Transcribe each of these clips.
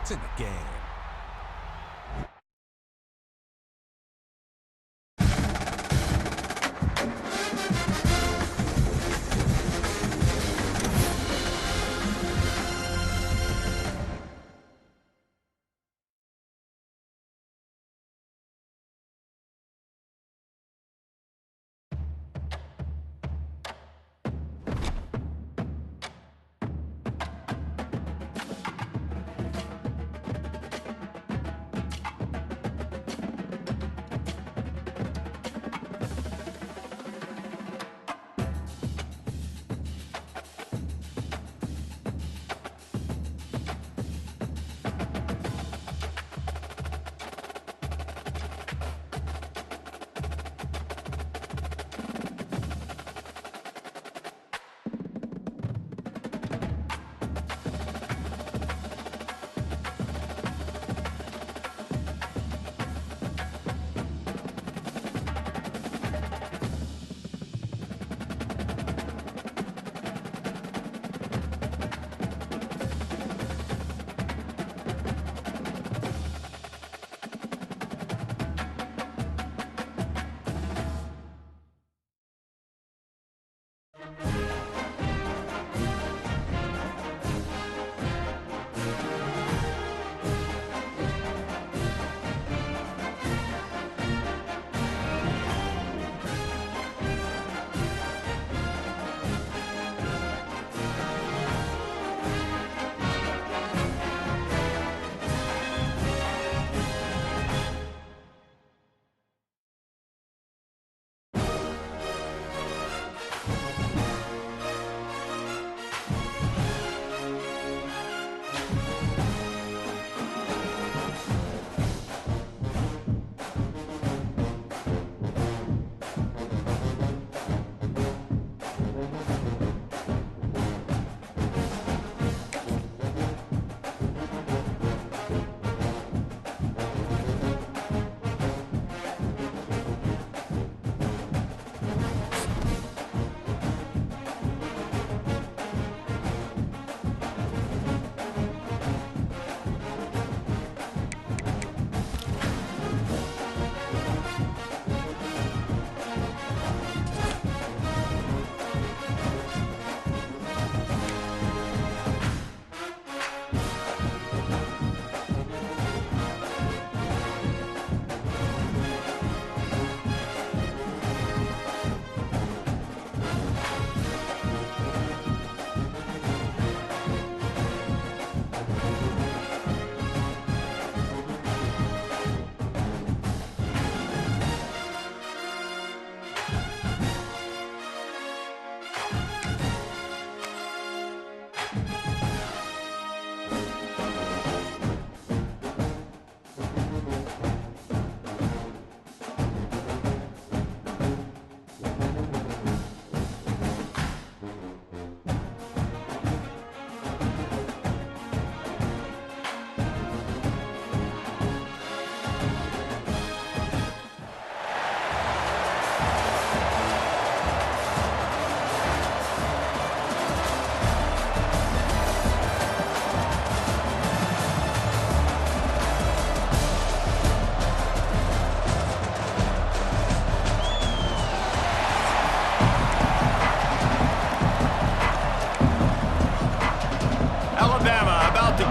points in the game.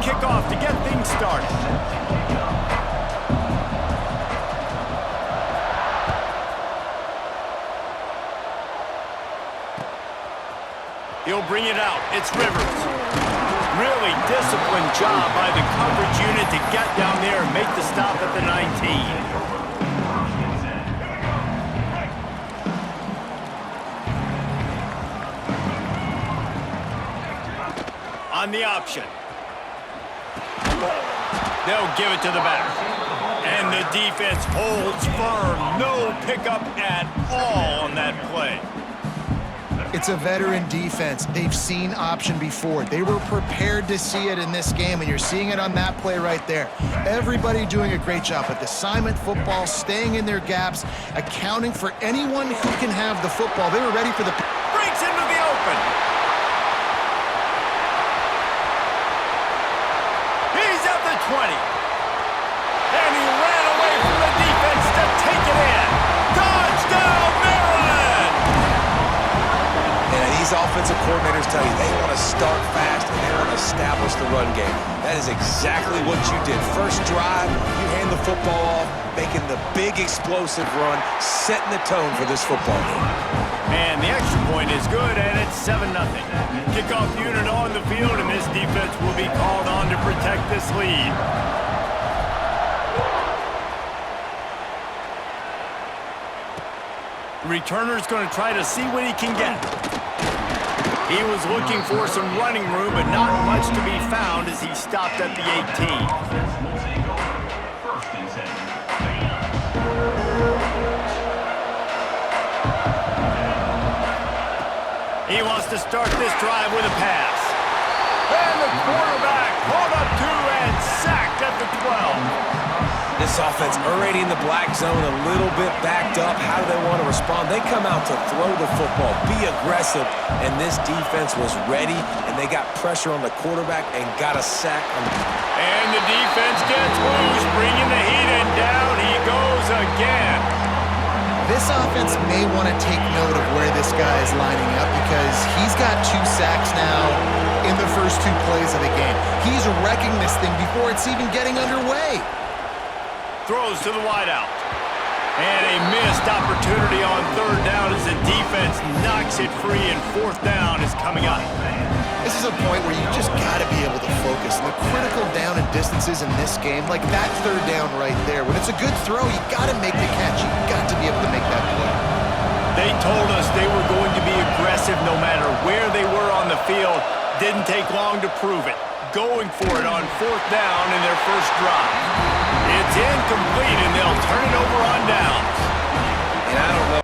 Kickoff to get things started. He'll bring it out. It's Rivers. Really disciplined job by the coverage unit to get down there and make the stop at the 19. On the option. They'll give it to the back. And the defense holds firm. No pickup at all on that play. It's a veteran defense. They've seen option before. They were prepared to see it in this game, and you're seeing it on that play right there. Everybody doing a great job with assignment football, staying in their gaps, accounting for anyone who can have the football. They were ready for the... Breaks into the open. He's at the these offensive coordinators tell you they want to start fast and they want to establish the run game. That is exactly what you did. First drive, you hand the football off, making the big explosive run, setting the tone for this football game. And the extra point is good, and it's 7-0. Kickoff unit on the field, and this defense will be called on to protect this lead. Returner's going to try to see what he can get. He was looking for some running room, but not much to be found as he stopped at the 18. He wants to start this drive with a pass. And the quarterback pulled up 2 and sacked at the 12. This offense already in the black zone, a little bit backed up. How do they want to respond? They come out to throw the football, be aggressive, and this defense was ready, and they got pressure on the quarterback and got a sack. And the defense gets loose, bringing the heat, and down he goes again. This offense may want to take note of where this guy is lining up because he's got 2 sacks now in the first 2 plays of the game. He's wrecking this thing before it's even getting underway. Throws to the wideout. And a missed opportunity on 3rd down as the defense knocks it free, and 4th down is coming up. This is a point where you just got to be able to focus. The critical down and distances in this game, like that 3rd down right there, when it's a good throw, you got to make the catch. You got to be able to make that play. They told us they were going to be aggressive no matter where they were on the field. Didn't take long to prove it. Going for it on 4th down in their first drive. It's incomplete, and they'll turn it over on downs. And I don't know.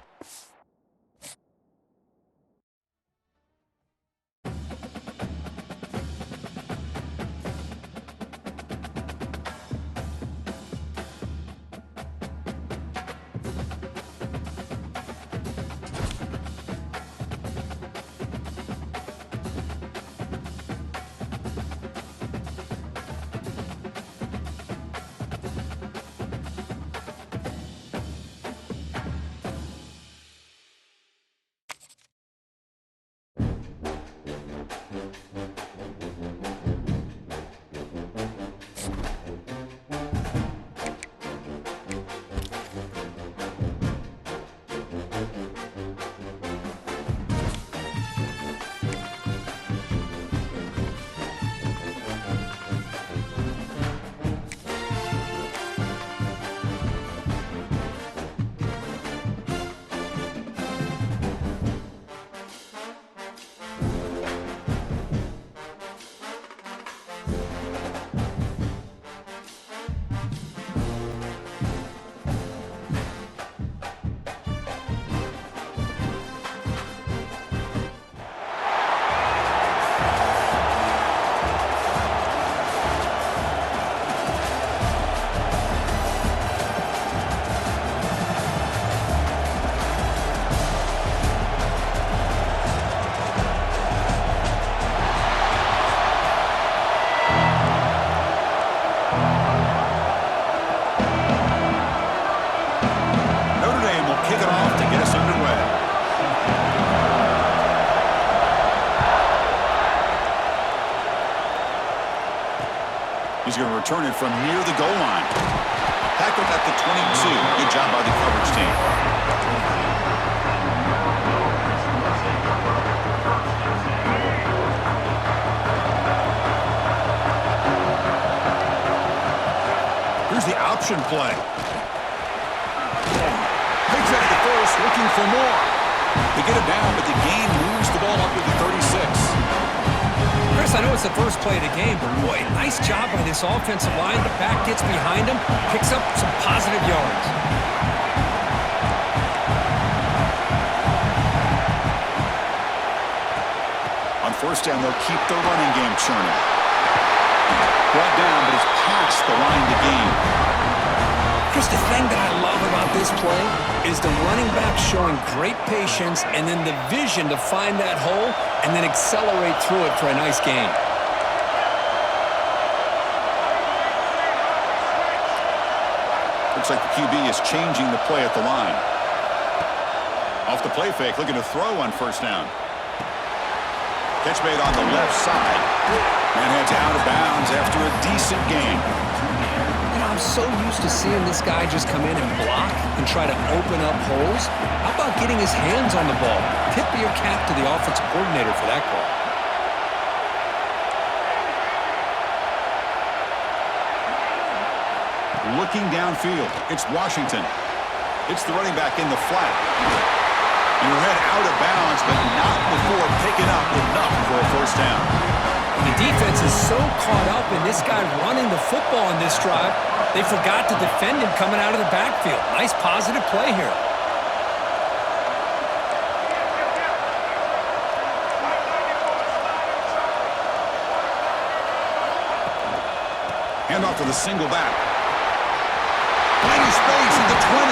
He's going to return it from near the goal line. Tackled at the 22. Good job by the coverage team. Here's the option play. Takes out of the first, looking for more. They get it down, but the gain moves the ball up to the 36. Chris, I know it's the first play of the game, but boy, nice job by this offensive line. The back gets behind him, picks up some positive yards. On 1st down, they'll keep the running game churning. Brought down, but it's past the line to gain. Chris, the thing that I love about this play is the running back showing great patience and then the vision to find that hole and then accelerate through it for a nice gain. Looks like the QB is changing the play at the line. Off the play fake, looking to throw on 1st down. Catch made on the left side. And heads out of bounds after a decent gain. You know, I'm so used to seeing this guy just come in and block and try to open up holes. How about getting his hands on the ball? Tip your cap to the offensive coordinator for that call. Looking downfield, it's Washington. It's the running back in the flat. And he'll head out of bounds, but not before picking up enough for a first down. The defense is so caught up in this guy running the football in this drive, they forgot to defend him coming out of the backfield. Nice positive play here. Hand off to the single back. Plenty of space at the 20.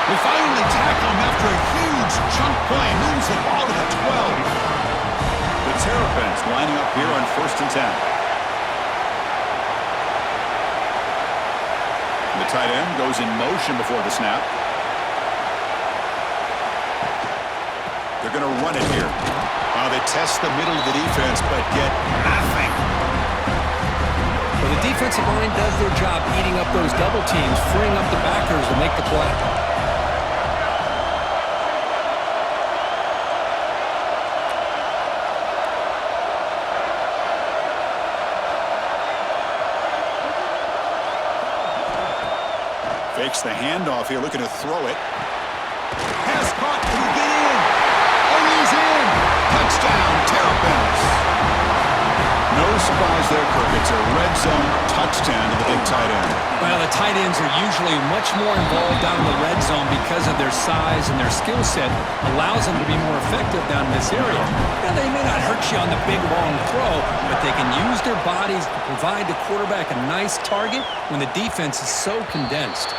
They finally tackle him after a huge chunk play. Moves the ball to the 12. The Terrapins lining up here on 1st and 10. The tight end goes in motion before the snap. They're going to run it here. They test the middle of the defense, but get nothing. Well, the defensive line does their job eating up those double teams, freeing up the backers to make the play. Fakes the handoff here, looking to throw it. Pass caught, can he get in? Oh, he's in! Touchdown, Terrapins! No surprise there, Kirk. It's a red zone touchdown to the big tight end. Well, the tight ends are usually much more involved down in the red zone because of their size and their skill set allows them to be more effective down in this area. Now, they may not hurt you on the big, long throw, but they can use their bodies to provide the quarterback a nice target when the defense is so condensed.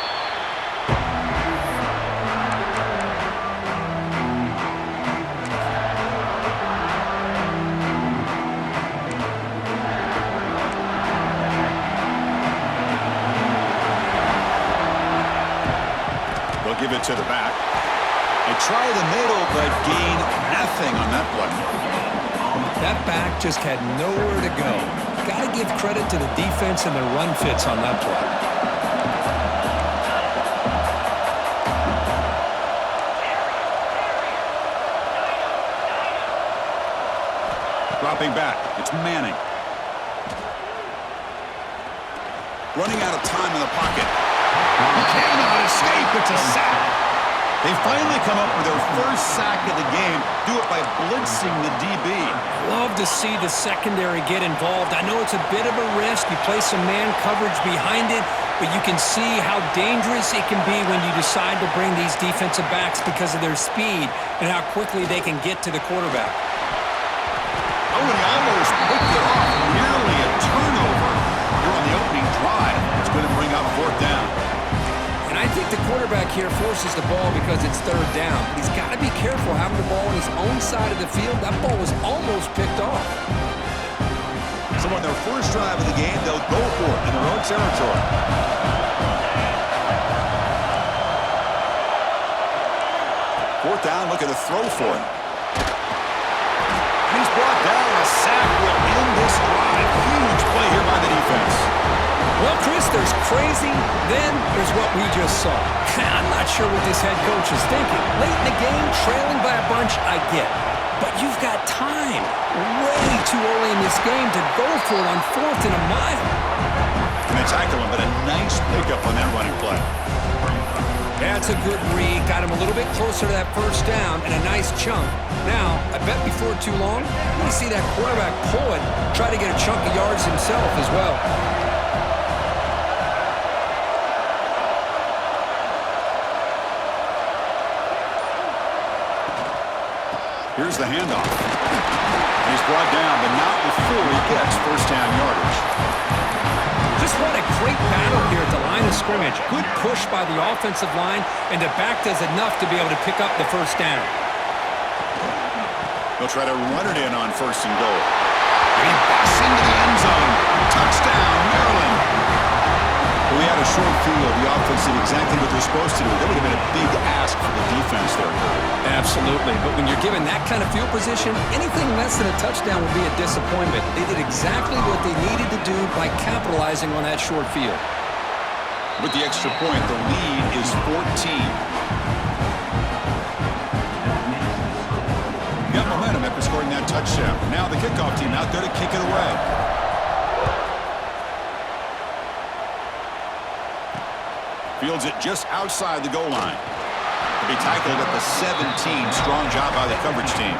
Give it to the back. They try the middle, but gain nothing on that play. That back just had nowhere to go. Got to give credit to the defense and their run fits on that play. Dropping back, it's Manning. Running out of time in the pocket. Cannot escape, it's a sack. They finally come up with their first sack of the game. Do it by blitzing the DB. Love to see the secondary get involved. I know it's a bit of a risk. You play some man coverage behind it, but you can see how dangerous it can be when you decide to bring these defensive backs because of their speed and how quickly they can get to the quarterback. Oh, and he almost picked it off. Nearly a turnover here on the opening drive. It's going to bring up 4th down. And I think the quarterback here forces the ball because it's 3rd down. But he's got to be careful having the ball on his own side of the field. That ball was almost picked off. So on their first drive of the game, they'll go for it in their own territory. Fourth down, looking to throw for it. He's brought down. A sack will end this drive. Huge play here by the defense. Well, Chris, there's crazy, then there's what we just saw. I'm not sure what this head coach is thinking. Late in the game, trailing by a bunch, I get. But you've got time, way too early in this game to go for it on 4th and a mile. And they tackle him, but a nice pickup on that running play. That's a good read. Got him a little bit closer to that first down and a nice chunk. Now, I bet before too long, you're going to see that quarterback pull it, try to get a chunk of yards himself as well. Here's the handoff. He's brought down, but not before he gets first down yardage. Just what a great battle here at the line of scrimmage. Good push by the offensive line, and the back does enough to be able to pick up the first down. They'll try to run it in on 1st and goal. And he busts into the end zone. Touchdown, Maryland. We had a short field. The offense did exactly what they're supposed to do. That would have been a big ask for the defense there. Absolutely. But when you're given that kind of field position, anything less than a touchdown would be a disappointment. They did exactly what they needed to do by capitalizing on that short field. With the extra point, the lead is 14. Got momentum after scoring that touchdown. Now the kickoff team out there to kick it away. Fields it just outside the goal line. To be tackled at the 17. Strong job by the coverage team.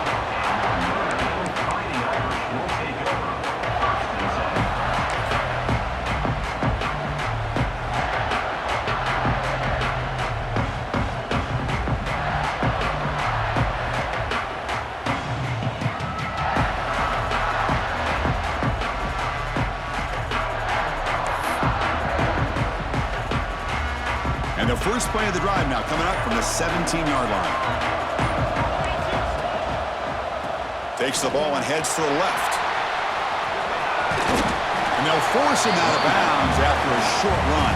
And the first play of the drive now coming up from the 17-yard line. Takes the ball and heads to the left. And they'll force him out of bounds after a short run.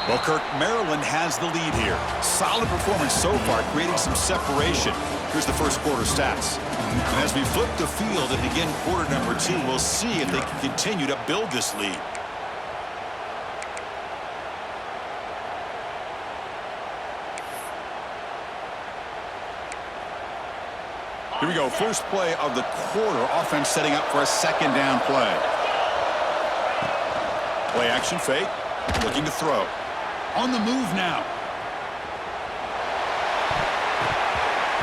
Well, Kirk, Maryland has the lead here. Solid performance so far, creating some separation. Here's the first quarter stats. And as we flip the field and begin quarter number 2, we'll see if they can continue to build this lead. Here we go, first play of the quarter. Offense setting up for a second down play. Play action fake, looking to throw. On the move now.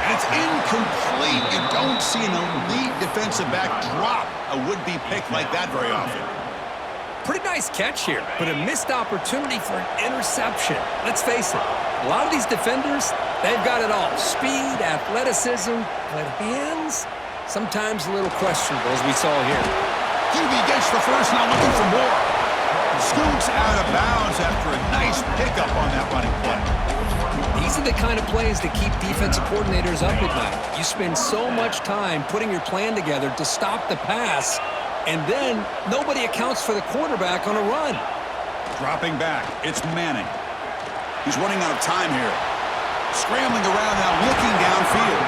And it's incomplete. You don't see an elite defensive back drop a would-be pick like that very often. Pretty nice catch here, but a missed opportunity for an interception. Let's face it, a lot of these defenders, they've got it all. Speed, athleticism, but hands, sometimes a little questionable, as we saw here. QB gets the first, now looking for more. Scoots out of bounds after a nice pickup on that running play. These are the kind of plays that keep defensive coordinators up at night. You spend so much time putting your plan together to stop the pass, and then nobody accounts for the quarterback on a run. Dropping back, it's Manning. He's running out of time here. Scrambling around now, looking downfield.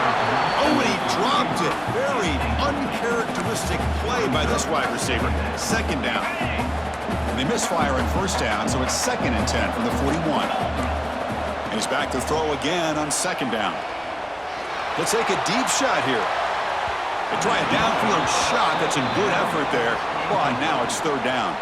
Oh, and he dropped it. Very uncharacteristic play by this wide receiver. Second down. They misfire on first down, so it's 2nd and 10 from the 41. And he's back to throw again on second down. He'll take a deep shot here. They try a downfield shot. That's a good effort there. But now it's third down.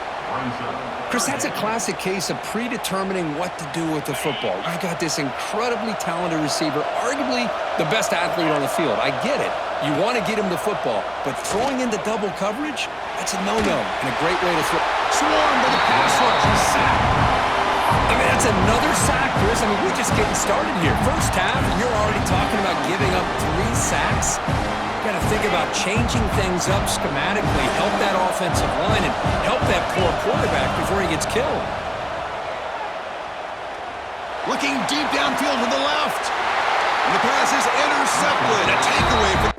Chris, that's a classic case of predetermining what to do with the football. You've got this incredibly talented receiver, arguably the best athlete on the field. I get it. You want to get him the football, but throwing into double coverage, that's a no-no and a great way to throw. Swarmed by the pass rush. Sack. I mean, that's another sack, Chris. I mean, we're just getting started here. First half, and you're already talking about giving up 3 sacks. You got to think about changing things up schematically, help that offensive line, and help that poor quarterback before he gets killed. Looking deep downfield to the left. And the pass is intercepted. A takeaway for...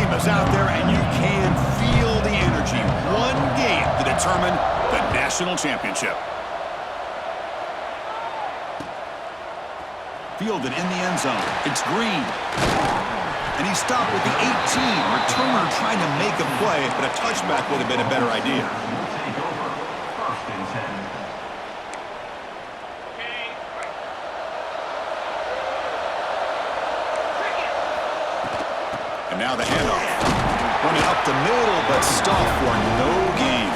team is out there, and you can feel the energy. One game to determine the national championship. Fielded in the end zone. It's Green. And he stopped with the 18. Returner trying to make a play, but a touchback would have been a better idea. And now the handoff. Running up the middle, but stopped for no gain.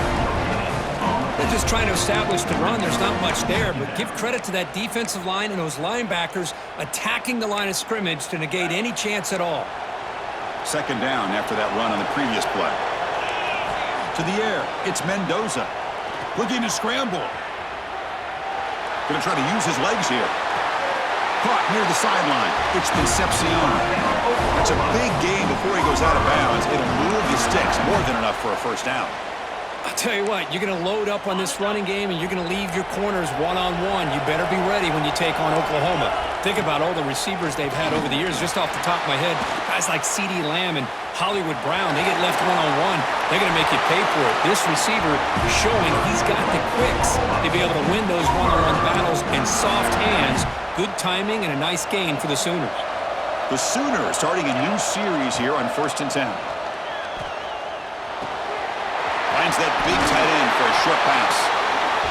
They're just trying to establish the run. There's not much there, but give credit to that defensive line and those linebackers attacking the line of scrimmage to negate any chance at all. Second down after that run on the previous play. To the air, it's Mendoza. Looking to scramble. Going to try to use his legs here. Caught near the sideline. It's Concepcion. That's a big gain before he goes out of bounds. It'll move the sticks, more than enough for a first down. I'll tell you what, you're going to load up on this running game and you're going to leave your corners one-on-one. You better be ready when you take on Oklahoma. Think about all the receivers they've had over the years. Just off the top of my head, guys like CeeDee Lamb and Hollywood Brown, they get left one-on-one. They're going to make you pay for it. This receiver is showing he's got the quicks to be able to win those one-on-one battles in soft hands. Good timing and a nice gain for the Sooners. The Sooners starting a new series here on 1st and 10. Finds that big tight end for a short pass.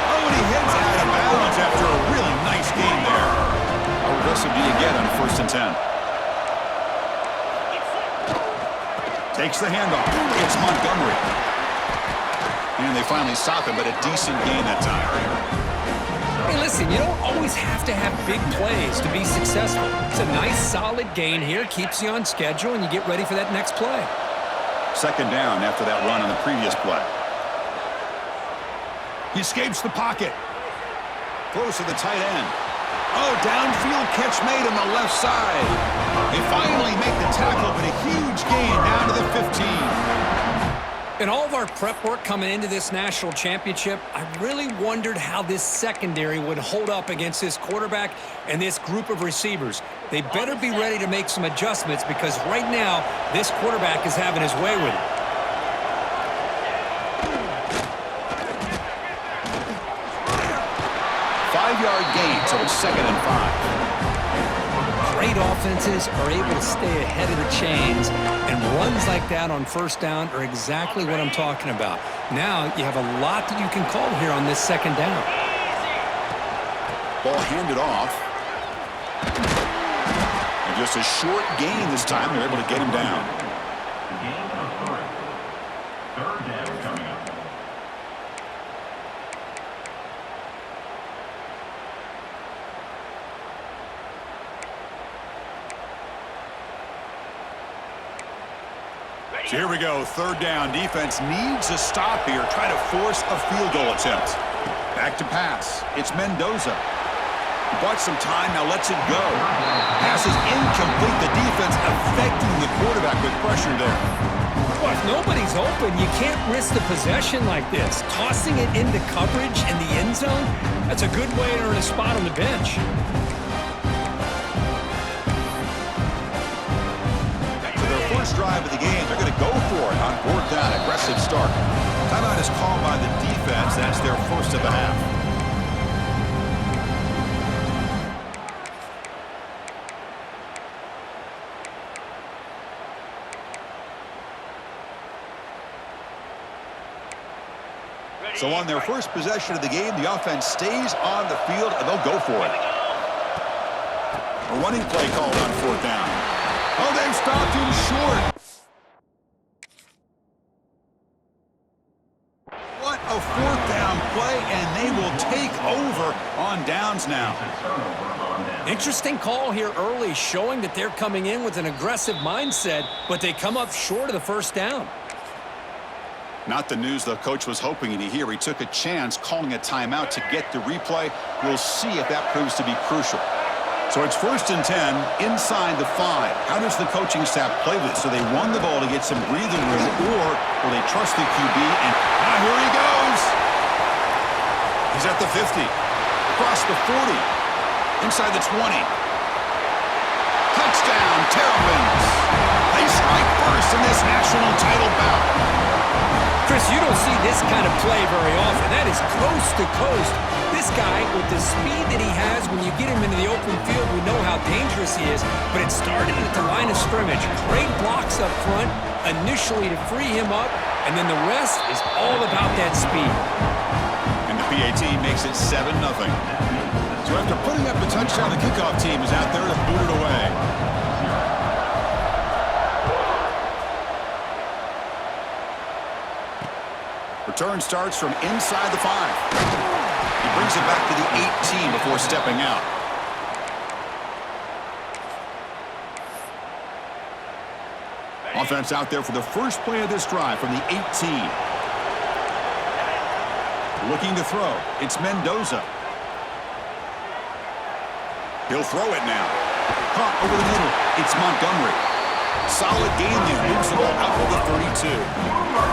Oh, and he heads out of bounds after a really nice game there. How aggressive do you get on 1st and 10? Takes the handoff. It's Montgomery. And they finally stop him, but a decent gain that time. Hey, listen, you don't always have to have big plays to be successful. It's a nice, solid gain here. Keeps you on schedule, and you get ready for that next play. Second down after that run on the previous play. He escapes the pocket. Close to the tight end. Oh, downfield catch made on the left side. They finally make the tackle, but a huge gain down to the 15. In all of our prep work coming into this national championship, I really wondered how this secondary would hold up against this quarterback and this group of receivers. They better be ready to make some adjustments because right now, this quarterback is having his way with it. Five-yard gain, so it's 2nd and 5. Great offenses are able to stay ahead of the chains, and runs like that on 1st down are exactly what I'm talking about. Now you have a lot that you can call here on this 2nd down. Ball handed off. And just a short gain this time. They're able to get him down. So here we go, 3rd down. Defense needs a stop here. Try to force a field goal attempt. Back to pass. It's Mendoza. He bought some time, now lets it go. Pass is incomplete. The defense affecting the quarterback with pressure there. Well, if nobody's open, you can't risk the possession like this. Tossing it into coverage in the end zone, that's a good way to earn a spot on the bench. First drive of the game, they're going to go for it on 4th down. Aggressive start. Timeout is called by the defense. That's their first of the half. So on their first possession of the game, the offense stays on the field, and they'll go for it. A running play called on 4th down. Oh, they've stopped him short. What a 4th down play, and they will take over on downs now. Interesting call here early, showing that they're coming in with an aggressive mindset, but they come up short of the 1st down. Not the news the coach was hoping to hear. He took a chance calling a timeout to get the replay. We'll see if that proves to be crucial. So it's 1st and 10 inside the 5. How does the coaching staff play this? So they run the ball to get some breathing room, or will they trust the QB? And here he goes. He's at the 50, across the 40, inside the 20. Touchdown, Terrapins. They strike first in this national title bout. Chris, you don't see this kind of play very often. That is coast to coast. This guy, with the speed that he has, when you get him into the open field, we know how dangerous he is, but it started at the line of scrimmage. Great blocks up front, initially to free him up, and then the rest is all about that speed. And the PAT makes it 7-0. So after putting up the touchdown, the kickoff team is out there to boot it away. Return starts from inside the 5. He brings it back to the 18 before stepping out. Offense out there for the first play of this drive from the 18. Looking to throw. It's Mendoza. He'll throw it now. Caught over the middle. It's Montgomery. Solid gain there. Moves the ball out of the 32.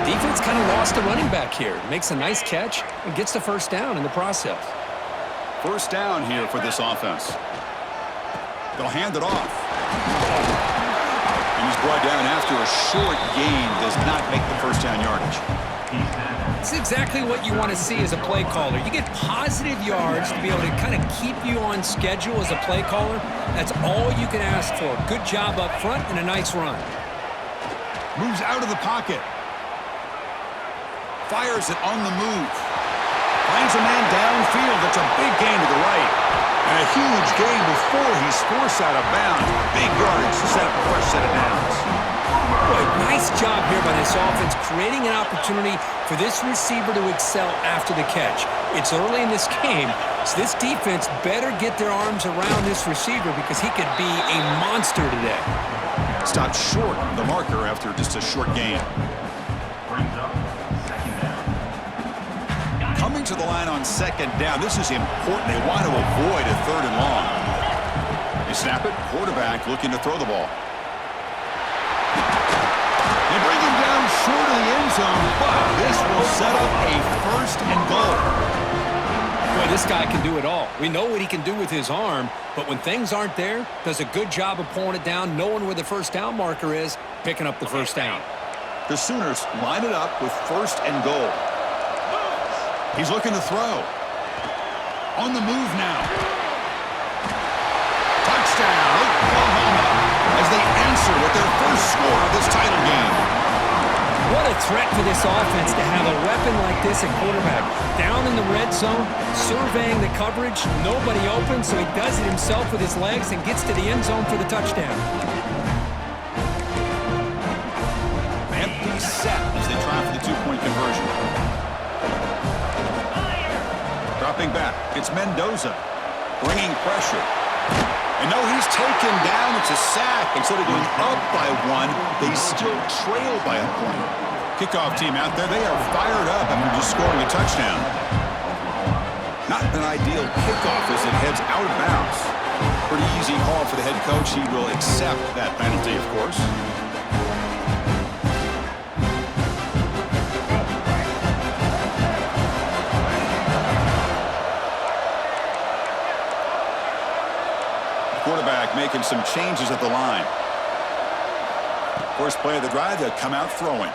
Defense kind of lost a running back here. Makes a nice catch and gets the first down in the process. First down here for this offense. They'll hand it off. And he's brought down after a short gain. Does not make the first down yardage. It's exactly what you want to see as a play caller. You get positive yards to be able to kind of keep you on schedule as a play caller. That's all you can ask for. Good job up front and a nice run. Moves out of the pocket. Fires it on the move. Finds a man downfield. That's a big gain to the right. And a huge gain before he's forced out of bounds. Big yardage to set up a fresh set of downs. Boy, nice job here by this offense, creating an opportunity for this receiver to excel after the catch. It's early in this game, so this defense better get their arms around this receiver because he could be a monster today. Stopped short of the marker after just a short gain. Coming to the line on second down. This is important. They want to avoid a third and long. They snap it. Quarterback looking to throw the ball. They bring him down short of the end zone, but this will set up a first and goal. Boy, this guy can do it all. We know what he can do with his arm, but when things aren't there, does a good job of pulling it down, knowing where the first down marker is, picking up the first down. The Sooners line it up with first and goal. He's looking to throw. On the move now. Touchdown, Oklahoma, as they answer with their first score of this title game. What a threat for this offense to have a weapon like this at quarterback. Down in the red zone, surveying the coverage, nobody open, so he does it himself with his legs and gets to the end zone for the touchdown. Empty set as they try for the two-point conversion. Dropping back, it's Mendoza, bringing pressure. And no, he's taken down. It's a sack. Instead of going up by one, they still trail by a point. Kickoff team out there, they are fired up after just scoring a touchdown. Not an ideal kickoff as it heads out of bounds. Pretty easy call for the head coach. He will accept that penalty, of course. Quarterback making some changes at the line. First play of the drive, they'll come out throwing.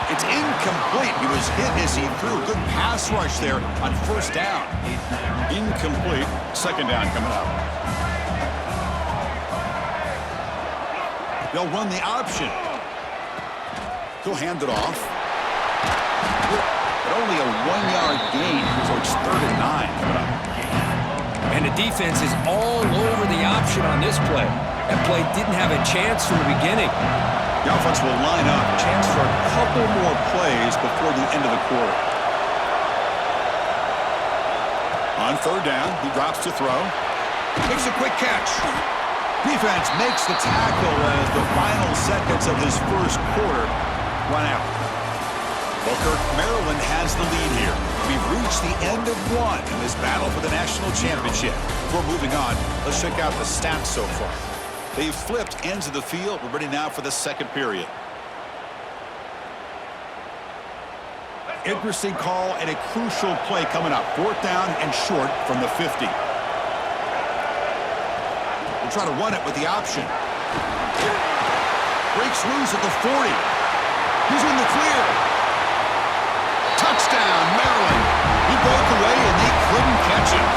It's incomplete. He was hit as he threw. Good pass rush there on first down. Incomplete. Second down coming up. They'll run the option. He'll hand it off. But only a 1-yard gain, so it's 3rd and 9 coming up. And the defense is all over the option on this play. That play didn't have a chance from the beginning. The offense will line up. Chance for a couple more plays before the end of the quarter. On third down, he drops to throw. Makes a quick catch. Defense makes the tackle as the final seconds of this first quarter run out. Booker, Maryland has the lead here. We've reached the end of one in this battle for the national championship. Before moving on, let's check out the stats so far. They've flipped ends of the field. We're ready now for the second period. Interesting call and a crucial play coming up. 4th down and short from the 50. We'll try to run it with the option. Breaks loose at the 40. He's in the clear. Touchdown, Maryland. He broke away and they couldn't catch him.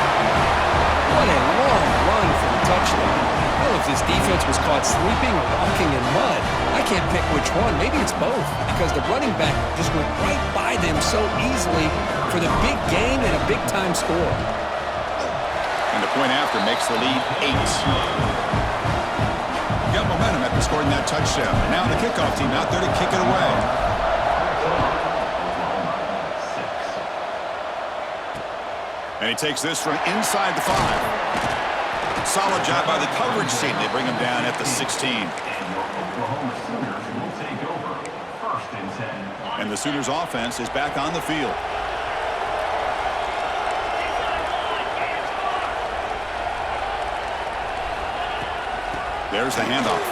What a long run for the touchdown. I don't know if this defense was caught sleeping or walking in mud. I can't pick which one. Maybe it's both, because the running back just went right by them so easily for the big gain and a big-time score. And the point after makes the lead 8. Got momentum after scoring that touchdown. Now the kickoff team out there to kick it away. And he takes this from inside the 5. Solid job by the coverage team. They bring him down at the 16. And the Sooners offense is back on the field. There's the handoff.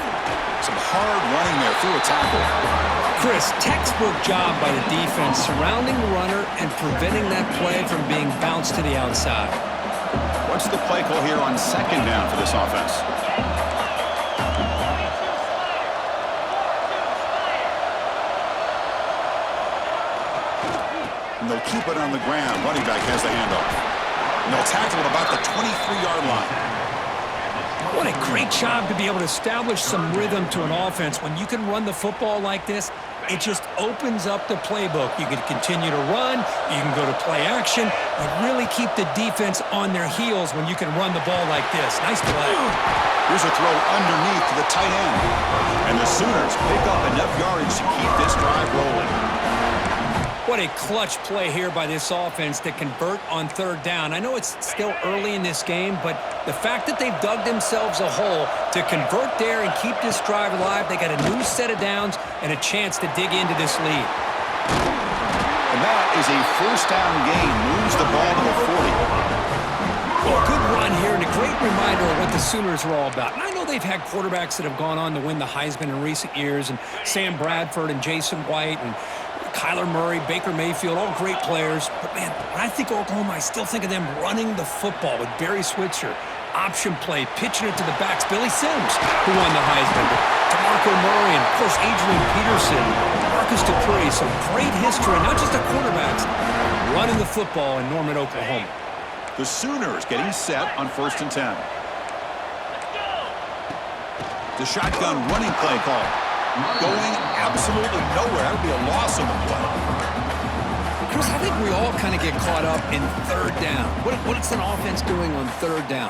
Some hard running there through a tackle. Chris, textbook job by the defense surrounding the runner and preventing that play from being bounced to the outside. What's the play call here on second down for this offense? And they'll keep it on the ground. Running back has the handoff. And they'll tackle at about the 23-yard line. What a great job to be able to establish some rhythm to an offense. When you can run the football like this, it just opens up the playbook. You can continue to run. You can go to play action. You really keep the defense on their heels when you can run the ball like this. Nice play. Here's a throw underneath to the tight end. And the Sooners pick up enough yardage to keep this drive rolling. What a clutch play here by this offense to convert on third down. I know it's still early in this game, but the fact that they've dug themselves a hole to convert there and keep this drive alive, they got a new set of downs and a chance to dig into this lead. And that is a first down gain. Moves the ball to the 40. Well, a good run here and a great reminder of what the Sooners are all about. And I know they've had quarterbacks that have gone on to win the Heisman in recent years, and Sam Bradford and Jason White and Kyler Murray, Baker Mayfield, all great players. But, man, when I think Oklahoma, I still think of them running the football with Barry Switzer. Option play, pitching it to the backs. Billy Sims, who won the Heisman. DeMarco Murray, and, of course, Adrian Peterson, Marcus Dupree. Some great history, not just the quarterbacks, running the football in Norman, Oklahoma. The Sooners getting set on 1st and 10. The shotgun running play call. Going absolutely nowhere. That would be a loss on the play. Chris, I think we all kind of get caught up in third down. What is an offense doing on third down?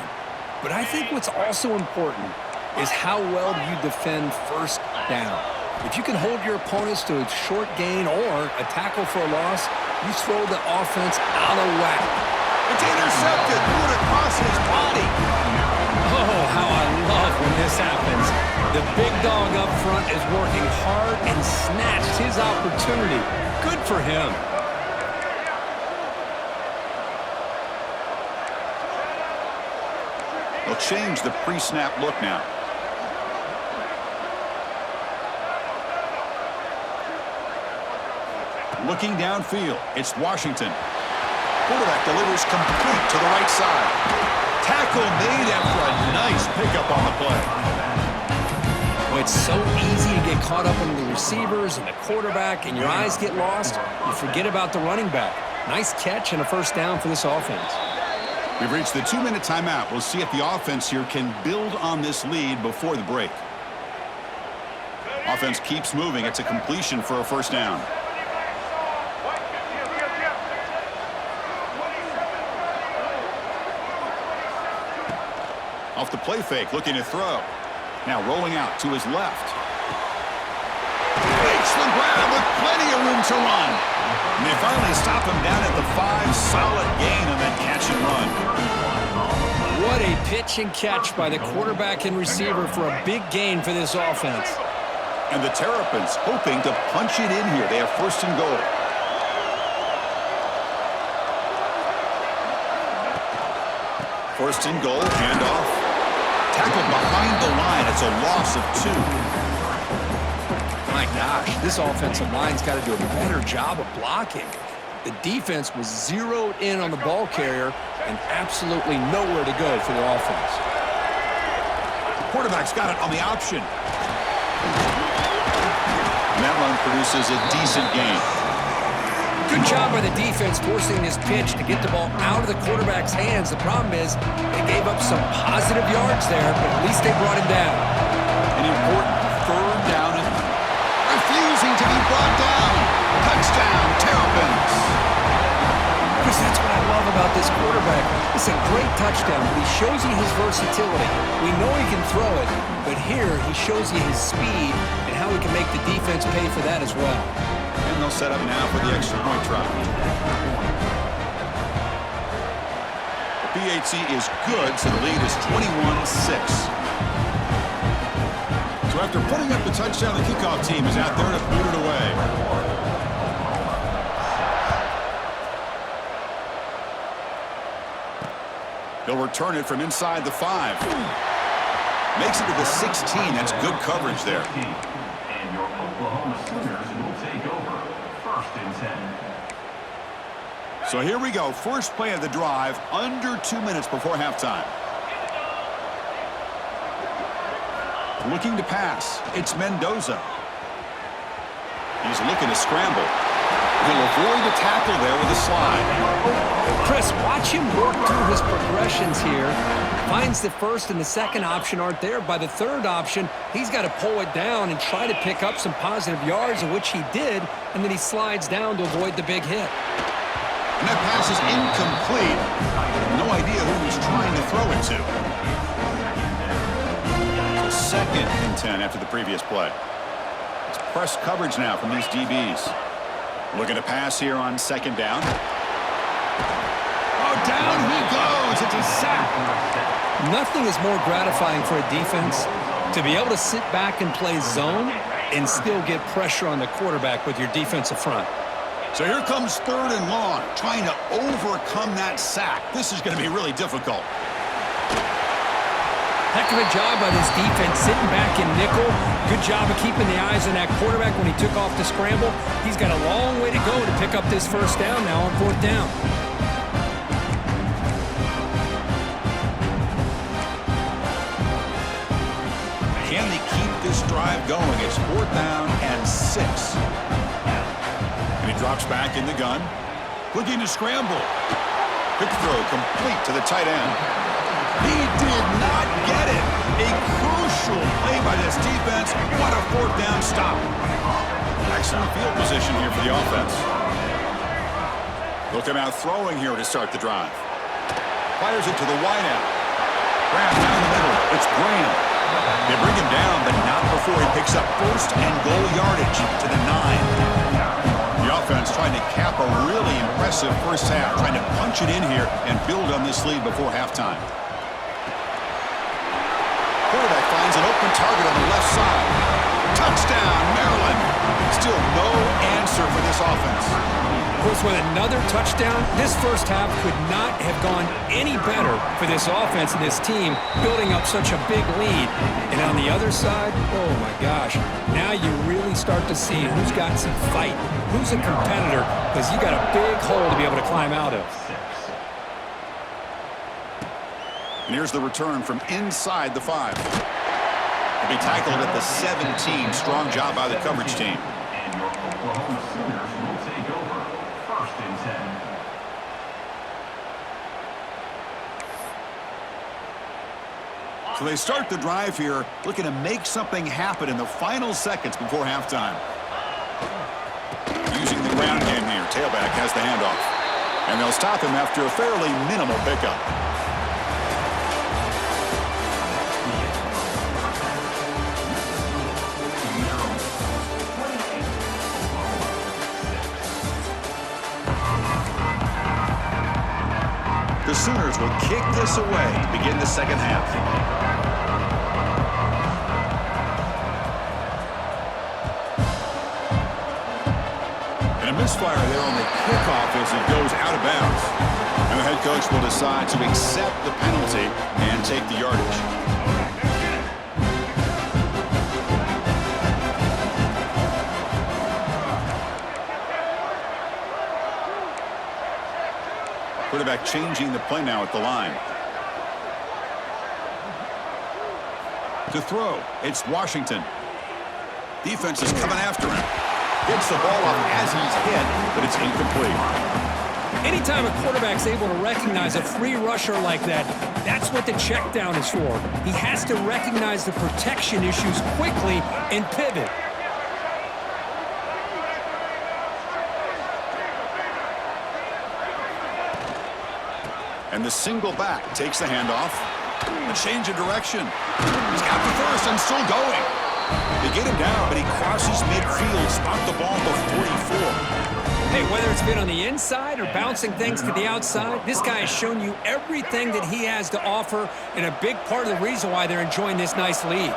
But I think what's also important is how well do you defend first down. If you can hold your opponents to a short gain or a tackle for a loss, you throw the offense out of whack. It's intercepted. Threw it across his body. Oh, how I love when this happens. The big dog up front is working hard and snatched his opportunity. Good for him. They'll change the pre-snap look now. Looking downfield, it's Washington. Quarterback delivers complete to the right side. Tackle made after a nice pickup on the play. Well, it's so easy to get caught up in the receivers and the quarterback, and your eyes get lost. You forget about the running back. Nice catch and a first down for this offense. We've reached the 2-minute timeout. We'll see if the offense here can build on this lead before the break. Offense keeps moving. It's a completion for a first down. Off the play fake, looking to throw. Now rolling out to his left. Makes the grab with plenty of room to run. And they finally stop him down at the 5. Solid gain on that catch and run. What a pitch and catch by the quarterback and receiver for a big gain for this offense. And the Terrapins hoping to punch it in here. They have 1st and goal. First and goal, handoff. Tackled behind the line. It's a loss of 2. My gosh, this offensive line's got to do a better job of blocking. The defense was zeroed in on the ball carrier and absolutely nowhere to go for the offense. quarterback's got it on the option. And that run produces a decent gain. Good job by the defense forcing this pitch to get the ball out of the quarterback's hands. The problem is they gave up some positive yards there, but at least they brought him down. An important third down. Refusing to be brought down. Touchdown, Terrapins. Chris, that's what I love about this quarterback. It's a great touchdown, but he shows you his versatility. We know he can throw it, but here he shows you his speed and how he can make the defense pay for that as well. And they'll set up now for the extra point try. The PHC is good, so the lead is 21-6. So after putting up the touchdown, the kickoff team is out there to boot it away. They'll return it from inside the 5. Makes it to the 16. That's good coverage there. And your Oklahoma Sooners will take over 1st and 10. So here we go. First play of the drive, under 2 minutes before halftime. Looking to pass. It's Mendoza. He's looking to scramble. He'll avoid the tackle there with a slide. Chris, watch him work through his progressions here. Finds the first and the second option aren't there. By the third option, he's got to pull it down and try to pick up some positive yards, of which he did, and then he slides down to avoid the big hit. And that pass is incomplete. No idea who he's trying to throw it to. So 2nd and 10 after the previous play. It's press coverage now from these DBs. Looking to pass here on 2nd down. Oh, down he goes. It's a sack. Nothing is more gratifying for a defense to be able to sit back and play zone and still get pressure on the quarterback with your defensive front. So here comes 3rd and long, trying to overcome that sack. This is going to be really difficult. Heck of a job by this defense, sitting back in nickel. Good job of keeping the eyes on that quarterback when he took off the scramble. He's got a long way to go to pick up this first down now on 4th down. Can they keep this drive going? It's 4th down and 6. And he drops back in the gun. Looking to scramble. Quick throw complete to the tight end. He did not get it. A crucial play by this defense. What a 4th down stop. Excellent field position here for the offense. They'll come out throwing here to start the drive. Fires it to the wideout. Graham down the middle. It's Graham. They bring him down, but not before he picks up 1st and goal yardage to the 9. The offense trying to cap a really impressive first half, trying to punch it in here and build on this lead before halftime. Quarterback finds an open target on the left side. Touchdown, Maryland. Still no answer for this offense. Of course, with another touchdown, this first half could not have gone any better for this offense and this team, building up such a big lead. And on the other side, oh my gosh, now you really start to see who's got some fight, who's a competitor, because you got a big hole to be able to climb out of. And here's the return from inside the 5. He'll be tackled at the 17. Strong job by the coverage team. And your Oklahoma Sooners will take over 1st and 10. So they start the drive here, looking to make something happen in the final seconds before halftime. Using the ground game here, tailback has the handoff. And they'll stop him after a fairly minimal pickup. The Sooners will kick this away to begin the second half. And a misfire there on the kickoff as it goes out of bounds. And the head coach will decide to accept the penalty and take the yardage. Quarterback changing the play now at the line. To throw, it's Washington. Defense is coming after him. Gets the ball off as he's hit, but it's incomplete. Anytime a quarterback's able to recognize a free rusher like that, that's what the check down is for. He has to recognize the protection issues quickly and pivot. And the single back takes the handoff. A change of direction. He's got the first and still going. They get him down, but he crosses midfield, spot the ball to 44. Hey, whether it's been on the inside or bouncing things to the outside, this guy has shown you everything that he has to offer, and a big part of the reason why they're enjoying this nice lead.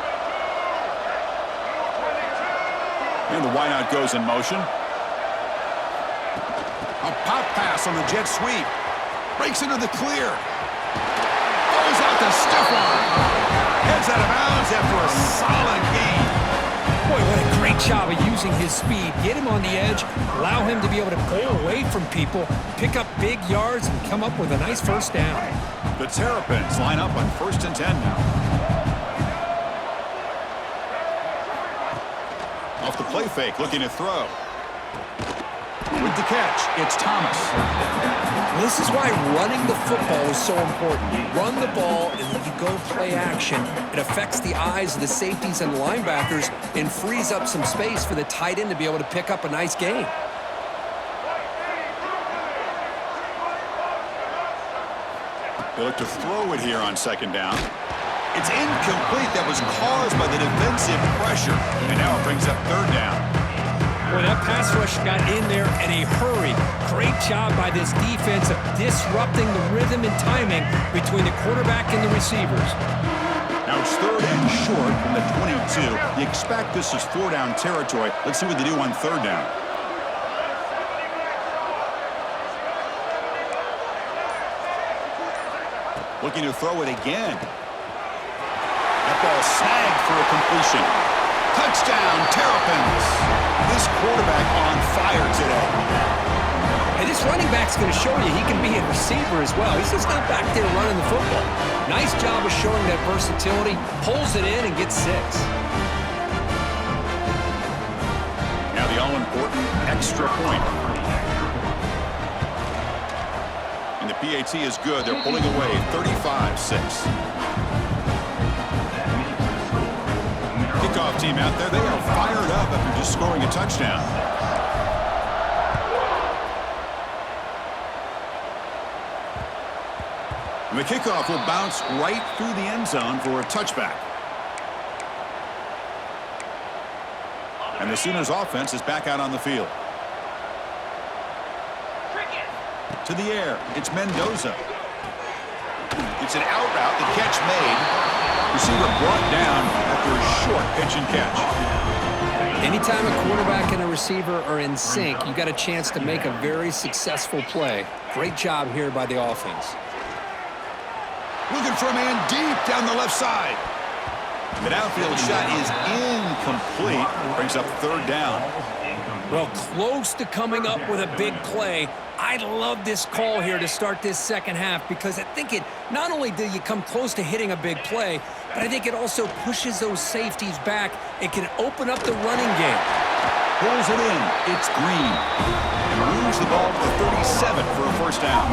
And the wideout goes in motion. A pop pass on the jet sweep. Breaks into the clear. Goes out to stiff arm. Heads out of bounds after a solid gain. Boy, what a great job of using his speed. Get him on the edge, allow him to be able to pull away from people, pick up big yards, and come up with a nice first down. The Terrapins line up on 1st and 10 now. Off the play fake, looking to throw. With the catch, it's Thomas. This is why running the football is so important. You run the ball and then you go play action. It affects the eyes of the safeties and linebackers and frees up some space for the tight end to be able to pick up a nice gain. They look to throw it here on 2nd down. It's incomplete. That was caused by the defensive pressure. And now it brings up 3rd down. Boy, that pass rush got in there in a hurry. Great job by this defense of disrupting the rhythm and timing between the quarterback and the receivers. Now it's 3rd and short from the 22. You expect this is 4-down territory. Let's see what they do on 3rd down. Looking to throw it again. That ball snagged for a completion. Touchdown, Terrapins. This quarterback on fire today. And this running back's going to show you he can be a receiver as well. He's just not back there running the football. Nice job of showing that versatility. Pulls it in and gets 6. Now the all-important extra point. And the PAT is good. They're pulling away 35-6. Kickoff team out there, they are fired up after just scoring a touchdown. And the kickoff will bounce right through the end zone for a touchback. And the Sooners offense is back out on the field. To the air, it's Mendoza. It's an out route, the catch made. Receiver brought down after a short pitch and catch. Anytime a quarterback and a receiver are in sync, you got a chance to make a very successful play. Great job here by the offense. Looking for a man deep down the left side. The downfield shot is incomplete. Brings up 3rd down. Well, close to coming up with a big play. I love this call here to start this second half because I think it not only do you come close to hitting a big play, but I think it also pushes those safeties back. It can open up the running game. Pulls it in. It's Green. And moves the ball to the 37 for a first down.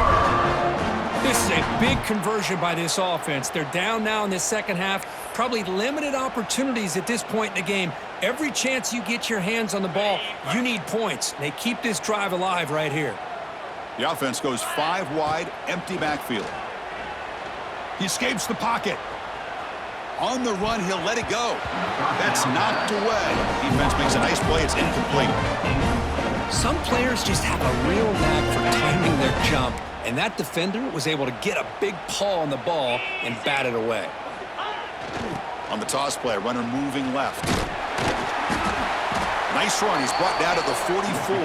This is a big conversion by this offense. They're down now in the second half. Probably limited opportunities at this point in the game. Every chance you get your hands on the ball, you need points. They keep this drive alive right here. The offense goes 5 wide, empty backfield. He escapes the pocket. On the run, he'll let it go. That's knocked away. Defense makes a nice play. It's incomplete. Some players just have a real knack for timing their jump, and that defender was able to get a big paw on the ball and bat it away. On the toss play, runner moving left. Nice run. He's brought down to the 44.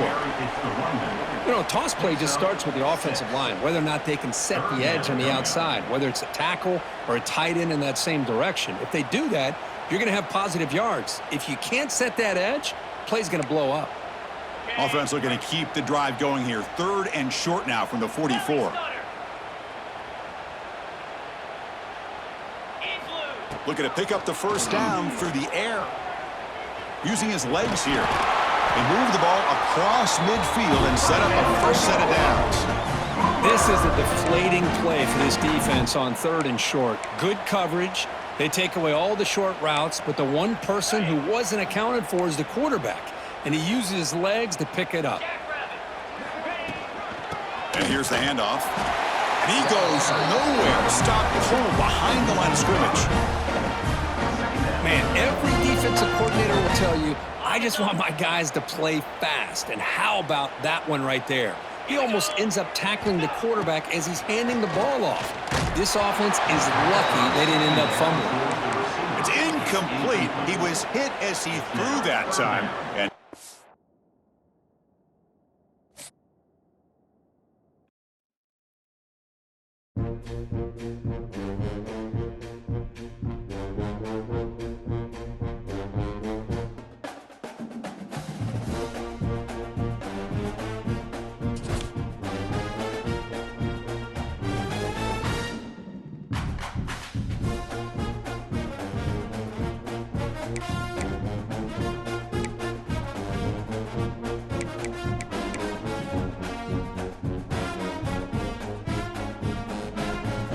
You know, a toss play just starts with the offensive line, whether or not they can set the edge on the outside, whether it's a tackle or a tight end in that same direction. If they do that, you're going to have positive yards. If you can't set that edge, play's going to blow up. Offense looking to keep the drive going here. 3rd and short now from the 44. Looking to pick up the first down through the air. Using his legs here. They move the ball across midfield and set up a first set of downs. This is a deflating play for this defense on 3rd and short. Good coverage. They take away all the short routes, but the one person who wasn't accounted for is the quarterback, and he uses his legs to pick it up. And here's the handoff. And he goes nowhere. Stop pull behind the line of scrimmage. Man, every defensive coordinator will tell you, I just want my guys to play fast. And how about that one right there? He almost ends up tackling the quarterback as he's handing the ball off. This offense is lucky they didn't end up fumbling. It's incomplete. He was hit as he threw that time. And